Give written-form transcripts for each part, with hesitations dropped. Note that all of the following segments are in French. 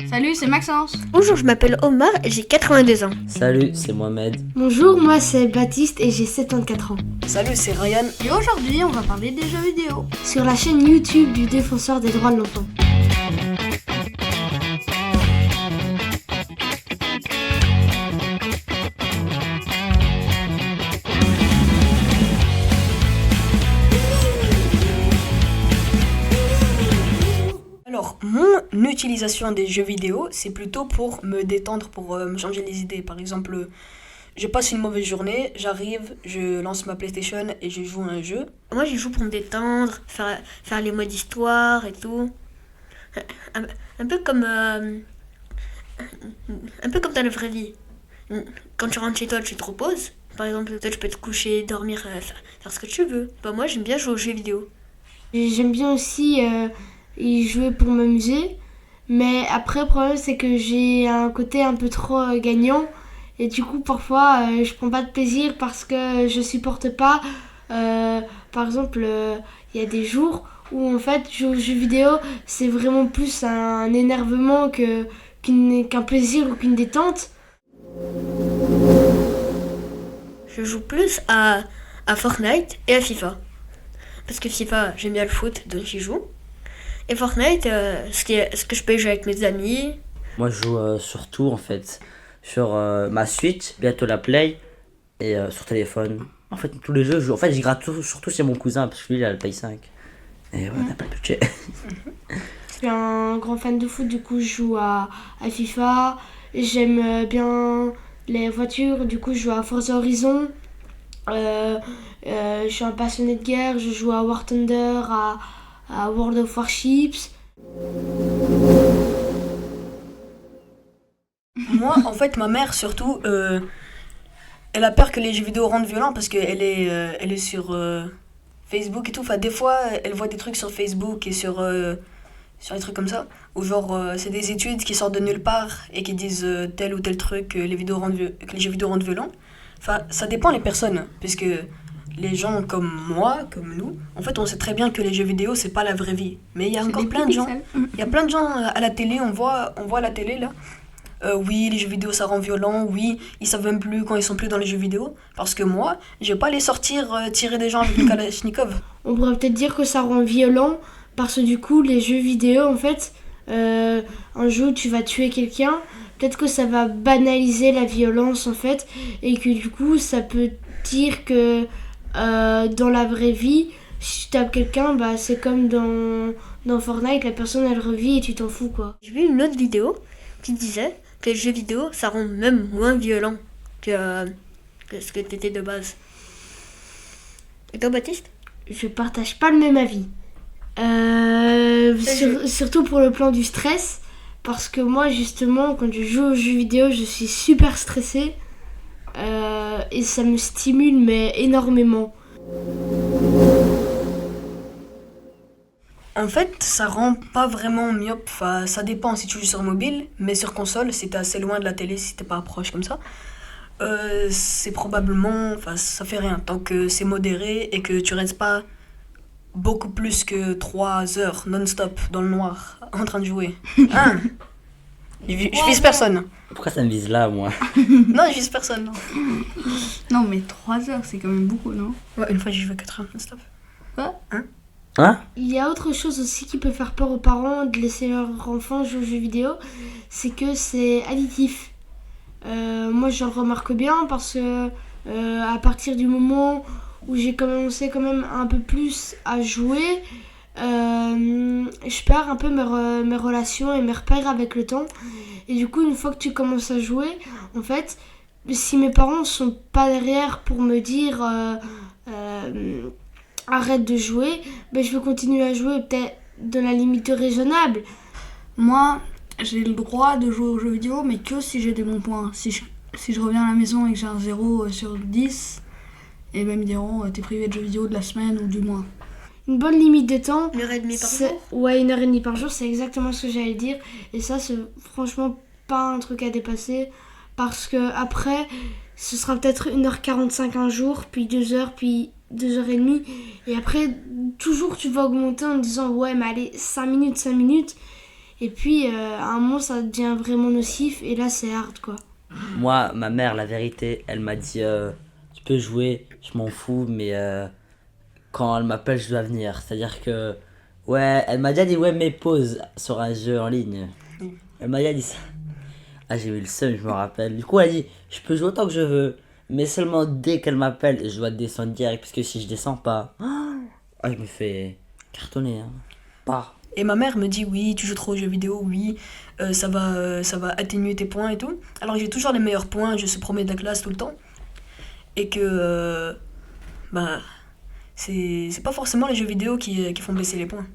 Salut, c'est Maxence. Bonjour, je m'appelle Omar et j'ai 82 ans. Salut, c'est Mohamed. Bonjour, moi c'est Baptiste et j'ai 74 ans. Salut, c'est Ryan. Et aujourd'hui, on va parler des jeux vidéo. Sur la chaîne YouTube du défenseur des droits de l'enfant. Alors, mon utilisation des jeux vidéo, c'est plutôt pour me détendre, pour me changer les idées. Par exemple, je passe une mauvaise journée, j'arrive, je lance ma PlayStation et je joue à un jeu. Moi, j'y joue pour me détendre, faire les modes histoire et tout. Un peu comme dans la vraie vie. Quand tu rentres chez toi, tu te reposes. Par exemple, toi, tu peux te coucher, dormir, faire ce que tu veux. Bah, moi, j'aime bien jouer aux jeux vidéo. Et j'aime bien aussi y jouer pour m'amuser. Mais après, le problème, c'est que j'ai un côté un peu trop gagnant. Et du coup, parfois, je prends pas de plaisir parce que je supporte pas. Par exemple, il y a des jours où, en fait, jouer aux jeux vidéo, c'est vraiment plus un énervement qu'un plaisir ou qu'une détente. Je joue plus à Fortnite et à FIFA. Parce que FIFA, j'aime bien le foot, donc j'y joue. Et Fortnite, ce que je peux jouer avec mes amis. Moi, je joue surtout en fait sur ma Switch, bientôt la Play, et sur téléphone. En fait, tous les jeux, j'y gratte surtout chez mon cousin, parce que lui, il a le Play 5. Et ouais, on n'a pas le budget. Je suis un grand fan de foot, du coup, je joue à FIFA. J'aime bien les voitures, du coup, je joue à Forza Horizon. Je suis un passionné de guerre, je joue à War Thunder, à World of Warships. Moi, en fait, ma mère, surtout, elle a peur que les jeux vidéo rendent violents parce qu'elle est sur Facebook et tout. Enfin, des fois, elle voit des trucs sur Facebook et sur des trucs comme ça. Où genre, c'est des études qui sortent de nulle part et qui disent tel ou tel truc que les jeux vidéo rendent violents. Enfin, ça dépend les personnes, puisque les gens comme moi, comme nous, en fait, on sait très bien que les jeux vidéo, c'est pas la vraie vie. Mais il y a encore plein de gens. Il y a plein de gens à la télé, on voit à la télé là. Oui, les jeux vidéo ça rend violent, oui, ils savent même plus quand ils sont plus dans les jeux vidéo. Parce que moi, je vais pas les sortir tirer des gens avec une Kalachnikov. On pourrait peut-être dire que ça rend violent parce que du coup, les jeux vidéo, en fait, un jeu où tu vas tuer quelqu'un, peut-être que ça va banaliser la violence en fait, et que du coup, ça peut dire que dans la vraie vie, si tu tapes quelqu'un, bah, c'est comme dans Fortnite, la personne elle revit et tu t'en fous quoi. J'ai vu une autre vidéo qui disait que les jeux vidéo, ça rend même moins violent que ce que t'étais de base. Et toi, Baptiste ? Je partage pas le même avis. Surtout pour le plan du stress, parce que moi justement quand je joue aux jeux vidéo je suis super stressée et ça me stimule mais énormément. En fait, ça rend pas vraiment myope. Enfin, ça dépend si tu joues sur mobile, mais sur console, si t'es assez loin de la télé, si t'es pas proche comme ça, c'est probablement. Enfin, ça fait rien. Tant que c'est modéré et que tu restes pas beaucoup plus que 3 heures non-stop dans le noir en train de jouer. Hein? Je vise personne. Pourquoi ça me vise là, moi? Non, je vise personne. Non, Non, mais 3 heures, c'est quand même beaucoup, non? ouais, une fois j'ai joué 4 heures non-stop. Hein? Il y a autre chose aussi qui peut faire peur aux parents de laisser leur enfant jouer aux jeux vidéo, c'est que c'est addictif. Moi je le remarque bien parce que à partir du moment où j'ai commencé quand même un peu plus à jouer, je perds un peu mes relations et mes repères avec le temps. Et du coup, une fois que tu commences à jouer, en fait, si mes parents sont pas derrière pour me dire arrête de jouer, ben je vais continuer à jouer peut-être dans la limite raisonnable. Moi, j'ai le droit de jouer aux jeux vidéo, mais que si j'ai des bons points. Si je reviens à la maison et que j'ai un 0 sur 10, et ben ils me diront t'es privé de jeux vidéo de la semaine ou du mois. Une bonne limite de temps. 1h30 par jour ? Ouais, 1h30 par jour, c'est exactement ce que j'allais dire. Et ça, c'est franchement pas un truc à dépasser. Parce que après, ce sera peut-être 1h45 un jour, puis 2h, puis 2h30. Et après, toujours tu vas augmenter en disant ouais, mais allez, 5 minutes. Et puis, à un moment, ça devient vraiment nocif. Et là, c'est hard, quoi. Moi, ma mère, la vérité, elle m'a dit tu peux jouer, je m'en fous, mais quand elle m'appelle, je dois venir. C'est-à-dire que, ouais, elle m'a déjà dit ouais, mais pause sur un jeu en ligne. Elle m'a déjà dit ça. Ah, j'ai eu le seum, je me rappelle. Du coup, elle a dit je peux jouer autant que je veux, mais seulement dès qu'elle m'appelle, je dois descendre direct, parce que si je descends pas, je me fais cartonner. Hein. Pas. Et ma mère me dit oui, tu joues trop aux jeux vidéo, oui, ça va atténuer tes points et tout. Alors j'ai toujours les meilleurs points, je suis premier de la classe tout le temps. Et que bah c'est pas forcément les jeux vidéo qui font baisser les points.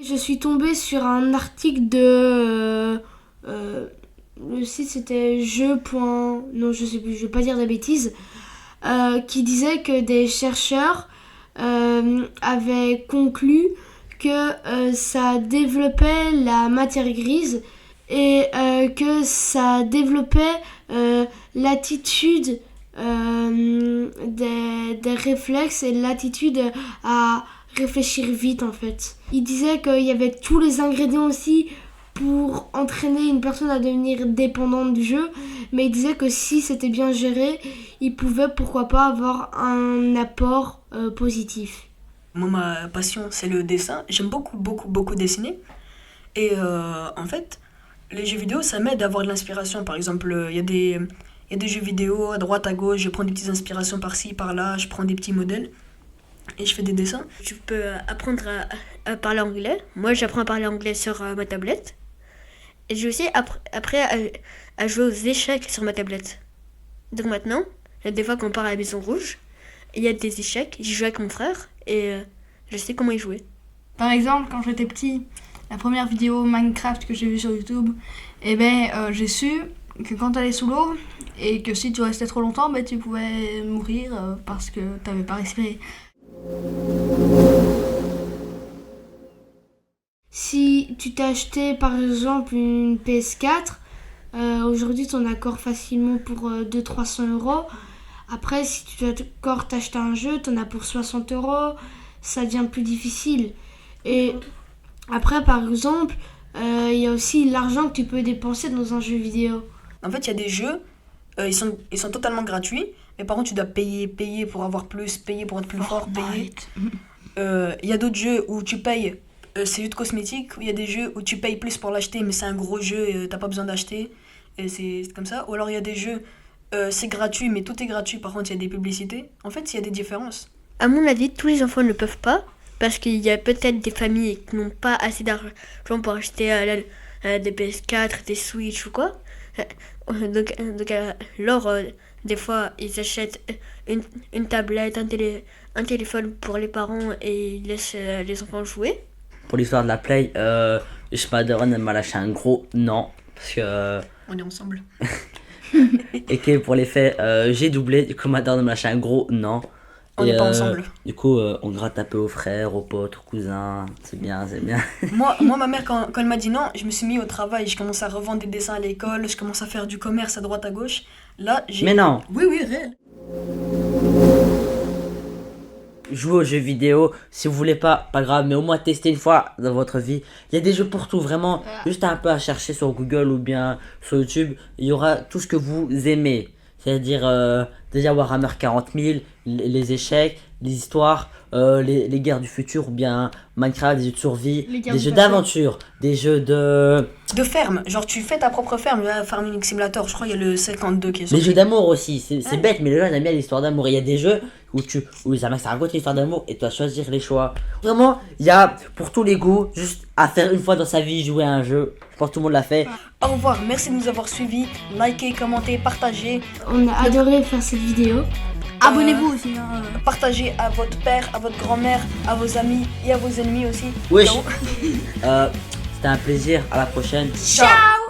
Je suis tombée sur un article de... le site c'était non je sais plus, je vais pas dire de bêtises, qui disait que des chercheurs avaient conclu que ça développait la matière grise et que ça développait l'attitude des réflexes et l'attitude à réfléchir vite en fait. Il disait qu'il y avait tous les ingrédients aussi pour entraîner une personne à devenir dépendante du jeu, mais il disait que si c'était bien géré, il pouvait pourquoi pas avoir un apport positif. Moi, ma passion, c'est le dessin. J'aime beaucoup dessiner. Et en fait, les jeux vidéo, ça m'aide à avoir de l'inspiration. Par exemple, il y a des jeux vidéo à droite, à gauche, je prends des petites inspirations par-ci, par-là, je prends des petits modèles et je fais des dessins. Tu peux apprendre à parler anglais. Moi, j'apprends à parler anglais sur ma tablette. Et j'ai aussi appris à jouer aux échecs sur ma tablette. Donc maintenant, des fois quand on part à la Maison Rouge, il y a des échecs, j'y joue avec mon frère et je sais comment y jouer. Par exemple, quand j'étais petit, la première vidéo Minecraft que j'ai vue sur YouTube, j'ai su que quand t'allais sous l'eau et que si tu restais trop longtemps, tu pouvais mourir parce que t'avais pas respiré. Si tu t'es acheté par exemple une PS4, aujourd'hui tu en as encore facilement pour 200-300 €. Après, si tu dois encore t'acheter un jeu, tu en as pour 60 €, ça devient plus difficile. Et après, par exemple, il y a aussi l'argent que tu peux dépenser dans un jeu vidéo. En fait, il y a des jeux, ils sont totalement gratuits, mais par contre, tu dois payer pour avoir plus, payer pour être plus fort, payer. Il y a d'autres jeux où tu payes, c'est juste cosmétique, ou il y a des jeux où tu payes plus pour l'acheter, mais c'est un gros jeu et t'as pas besoin d'acheter, et c'est comme ça. Ou alors il y a des jeux, c'est gratuit, mais tout est gratuit, par contre, il y a des publicités. En fait, il y a des différences. À mon avis, tous les enfants ne peuvent pas, parce qu'il y a peut-être des familles qui n'ont pas assez d'argent pour acheter des PS4, des Switch ou quoi. Donc alors, des fois, ils achètent une tablette, un téléphone pour les parents et ils laissent les enfants jouer. Pour l'histoire de la Play, Schmaderon, elle m'a lâché un gros non. Parce que. On est ensemble. Et que pour les faits, j'ai doublé, du coup, ma daronne m'a lâché un gros non. On n'est pas ensemble. Du coup, on gratte un peu aux frères, aux potes, aux cousins. C'est bien, c'est bien. Moi, ma mère, quand elle m'a dit non, je me suis mis au travail. Je commence à revendre des dessins à l'école. Je commence à faire du commerce à droite, à gauche. Là, j'ai... Mais non. Oui, réel. Jouer aux jeux vidéo, si vous voulez pas grave, mais au moins tester une fois dans votre vie. Il y a des jeux pour tout, vraiment. Juste un peu à chercher sur Google ou bien sur YouTube. Il y aura tout ce que vous aimez. C'est-à-dire déjà Warhammer 40 000, les échecs, les histoires, les guerres du futur ou bien Minecraft, des jeux de survie, des jeux d'aventure, des jeux de ferme, genre tu fais ta propre ferme, Farming Simulator, je crois qu'il y a le 52 qui est sorti. Les jeux d'amour aussi, c'est bête, mais les gens aiment bien l'histoire d'amour. Il y a des jeux où ça raconte l'histoire d'amour et tu dois choisir les choix. Vraiment, il y a pour tous les goûts, juste à faire une fois dans sa vie, jouer à un jeu. Je pense que tout le monde l'a fait. Au revoir, merci de nous avoir suivis, likez, commentez, partagez. On a adoré faire cette vidéo. Abonnez-vous aussi. Partagez à votre père, à votre grand-mère, à vos amis et à vos ennemis aussi. Oui. Ciao. C'était un plaisir, à la prochaine. Ciao.